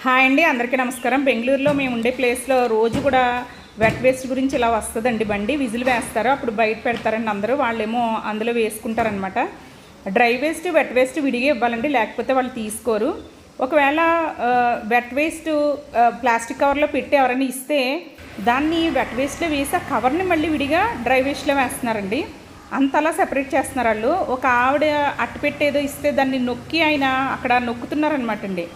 Hi అండి, అందరికీ నమస్కారం. బెంగళూరులో మేము ఉండే ప్లేస్లో రోజు కూడా వెట్ వేస్ట్ గురించి ఇలా వస్తుందండి బండి. విజిల్ వేస్తారు, అప్పుడు బయట పెడతారండి అందరూ. వాళ్ళేమో అందులో వేసుకుంటారనమాట. డ్రై వేస్ట్ వెట్ వేస్ట్ విడిగా ఇవ్వాలండి, లేకపోతే వాళ్ళు తీసుకోరు. ఒకవేళ వెట్ వేస్ట్ ప్లాస్టిక్ కవర్లో పెట్టి ఎవరైనా ఇస్తే దాన్ని వెట్ వేస్ట్లో వేసి ఆ కవర్ని మళ్ళీ విడిగా డ్రై వేస్ట్లో వేస్తున్నారండి. అంతలా సెపరేట్ చేస్తున్నారు వాళ్ళు. ఒక ఆవిడ అట్టు పెట్టేదో ఇస్తే దాన్ని నొక్కి ఆయన అక్కడ నొక్కుతున్నారనమాట అండి.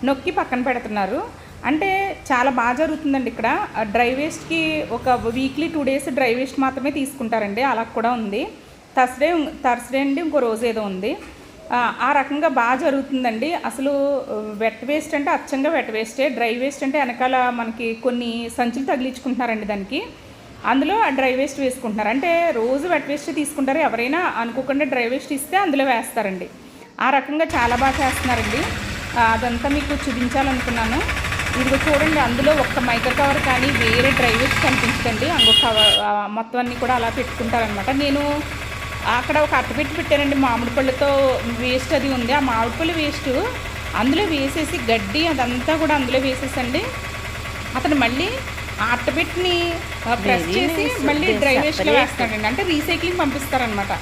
నొక్కి పక్కన పెడుతున్నారు. అంటే చాలా బాగా జరుగుతుందండి ఇక్కడ. డ్రై వేస్ట్కి ఒక వీక్లీ 2 days డ్రై వేస్ట్ మాత్రమే తీసుకుంటారండి. అలా కూడా ఉంది. థర్స్డే అండి, ఇంకో రోజు ఏదో ఉంది. ఆ రకంగా బాగా జరుగుతుందండి. అసలు వెట్ వేస్ట్ అంటే అచ్చంగా వెట్ వేస్టే. డ్రై వేస్ట్ అంటే వెనకాల మనకి కొన్ని సంచులు తగిలించుకుంటున్నారండి దానికి. అందులో ఆ డ్రై వేస్ట్ వేసుకుంటున్నారు. అంటే రోజు వెట్ వేస్ట్ తీసుకుంటారు. ఎవరైనా అనుకోకుండా డ్రై వేస్ట్ ఇస్తే అందులో వేస్తారండి. ఆ రకంగా చాలా బాగా చేస్తున్నారండి. అదంతా మీకు చూపించాలనుకున్నాను. ఇదిగో చూడండి, అందులో ఒక్క మైక్రో కవర్ కానీ వేరే డ్రై వేస్ట్ కనిపించదండి. ఇంకొక కవర్ మొత్తం అన్నీ కూడా అలా పెట్టుకుంటారనమాట. నేను అక్కడ ఒక అట్టపెట్టి పెట్టానండి, మామిడి పళ్ళతో వేస్ట్ అది ఉంది. ఆ మామిడి పళ్ళు వేస్ట్ అందులో వేసేసి గడ్డి అదంతా కూడా అందులో వేసేసండి అతను మళ్ళీ ఆ అట్టపెట్టిని ప్రెస్ చేసి మళ్ళీ డ్రై వేస్ట్లో వేస్తాడండి. అంటే రీసైక్లింగ్ పంపిస్తారనమాట.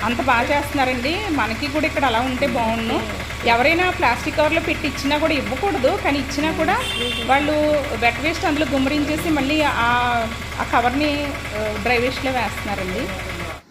అంత బాగా చేస్తున్నారండి. మనకి కూడా ఇక్కడ అలా ఉంటే బాగుండు. ఎవరైనా ప్లాస్టిక్ కవర్లో పెట్టి ఇచ్చినా కూడా ఇవ్వకూడదు, కానీ ఇచ్చినా కూడా వాళ్ళు వెట్ వేస్ట్ అందులో గుమ్మరించేసి మళ్ళీ ఆ కవర్ని డ్రై వేస్ట్లో వేస్తున్నారండి.